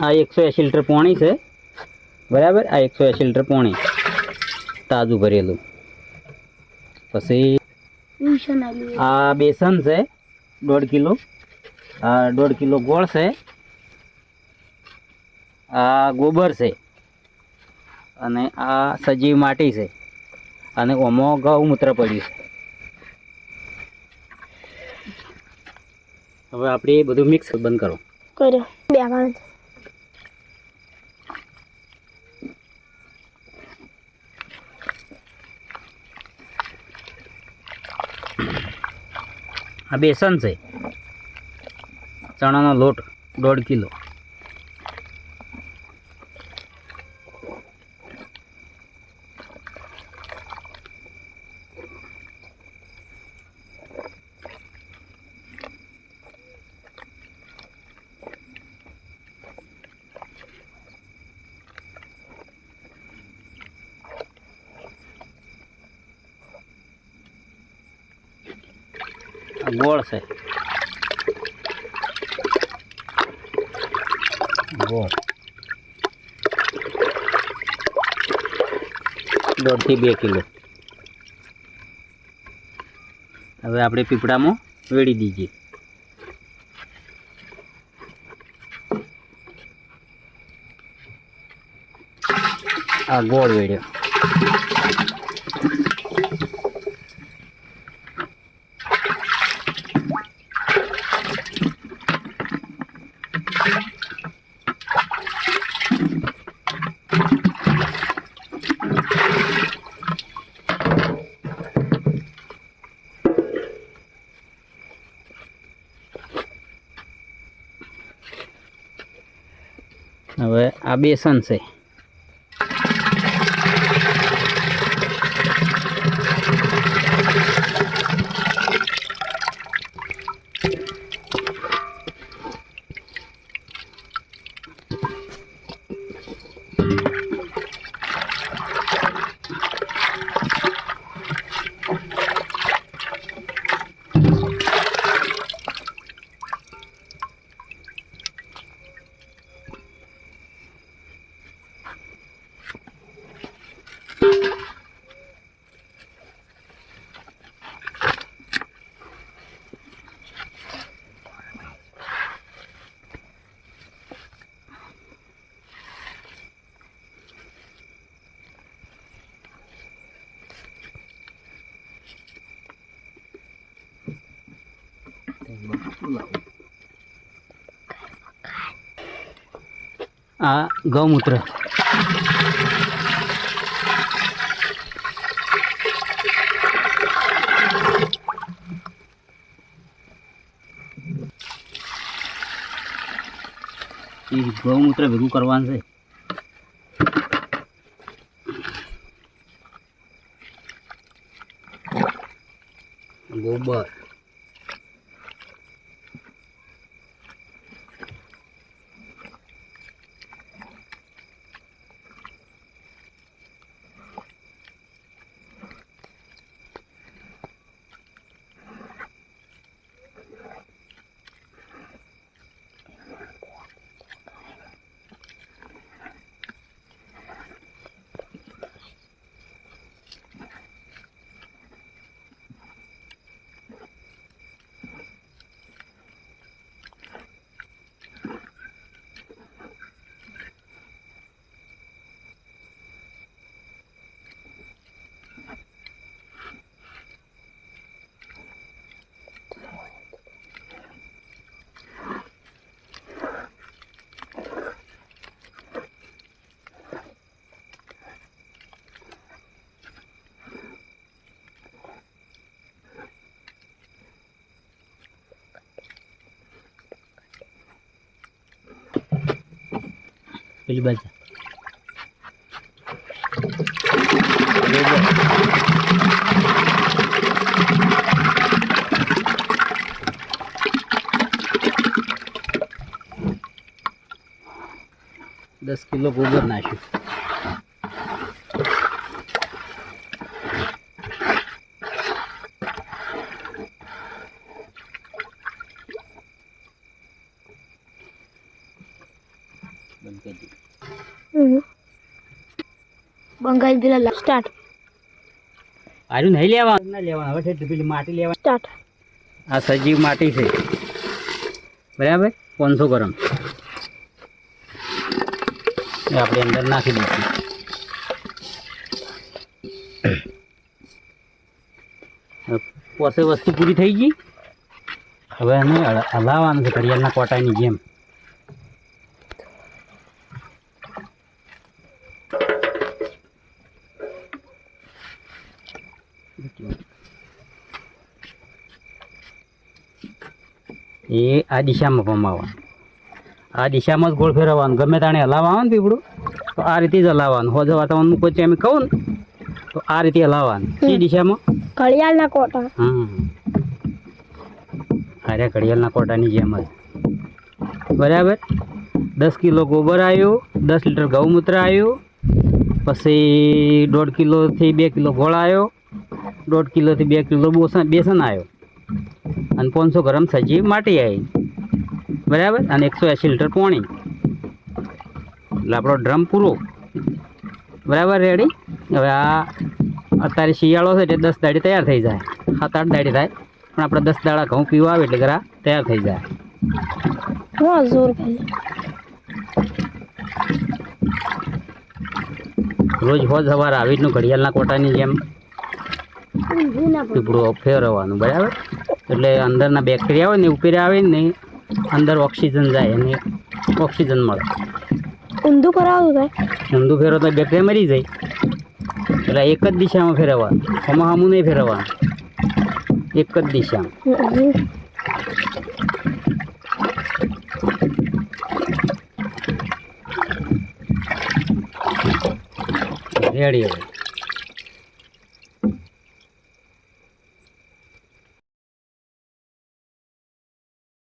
આ 180 લીટર પાણી છે બરાબર. આ 180 લીટર પાણી તાજું ભરેલું. પછી આ બેસન છે 1.5 કિલો. આ 1.5 કિલો ગોળ છે. આ ગોબર છે અને આ સજીવ માટી છે અને ઓમાં ગૌમૂત્ર પડ્યું છે. હવે આપણે બધું મિક્સ બંધ કરો. કર્યો બે વાર. આ બેસન છે ચણાનો લોટ 1.5 કિલો. ગોળ છે ગોળ 1.5 થી 2 કિલો. હવે આપણે પીપળામાં વેડી દીજીએ. આ ગોળ વેડ્યો. હવે આ બેસન છે. આ ગૌમૂત્ર ગૌમૂત્ર ભેગું કરવાનું છે. ગોબર પેલી બાજુ 10 કિલો ગોબર નાખ્યું. બંધ કરી દે. બંગાળી દિલા સ્ટાર્ટ. આર્યું નહીં લેવાનું, ના લેવાનું. હવે છે પેલી માટી લેવાની. સ્ટાર્ટ. આ સજીવ માટી છે, બરાબર. 500 ગ્રામ એ આપણે અંદર નાખી દઈશું. પોસે વસ્તુ પૂરી થઈ ગઈ. હવે એને હલાવવાનું છે ઘડિયાળના કોટાની જેમ. એ આ દિશામાં પમાવવાનું, આ દિશામાં જ ગોળ ફેરવવાનું. ગમે તાણે હલાવવાનું પીપળું તો આ રીતે જ હલાવવાનું. હોજ વાતાવરણ મૂકો છે એમ કહું ને તો આ રીતે હલાવવાનું. એ દિશામાં ઘડિયાળના કોટા. અરે ઘડિયાળના કોટાની જેમ જ, બરાબર. 10 કિલો ગોબર આવ્યું, 10 લીટર ગૌમૂત્ર આવ્યું, પછી 1.5 કિલોથી 2 કિલો ગોળ આવ્યો, 1.5 કિલોથી 2 કિલો બેસન આવ્યો, અને 500 ગ્રામ સજીવ માટી આવી, બરાબર. અને 180 લીટર પાણી. એટલે આપણો ડ્રમ પૂરો, બરાબર, રેડી. હવે આ અત્યારે શિયાળો છે એટલે 10 દાડી તૈયાર થઈ જાય, 7-8 દાડી થાય. પણ આપણે 10 દાડા ઘઉં પીવા આવે એટલે ઘરા તૈયાર થઈ જાય. રોજ હોજ સવારે આવી રીતનું ઘડિયાળના કોટાની જેમ પીપળું ફેરવવાનું, બરાબર. એટલે અંદરના બેક્ટેરિયા હોય ને ઉપર આવે ને અંદર ઓક્સિજન જાય અને ઓક્સિજન મળે. ઊંધું ફેરવવું થાય, ઊંધું ફેરવો તો બેક્ટેરિયા મરી જાય. એટલે એક જ દિશામાં ફેરવવાનું, આમાં સામું નહીં ફેરવવાનું, એક જ દિશામાં. રેડી હવે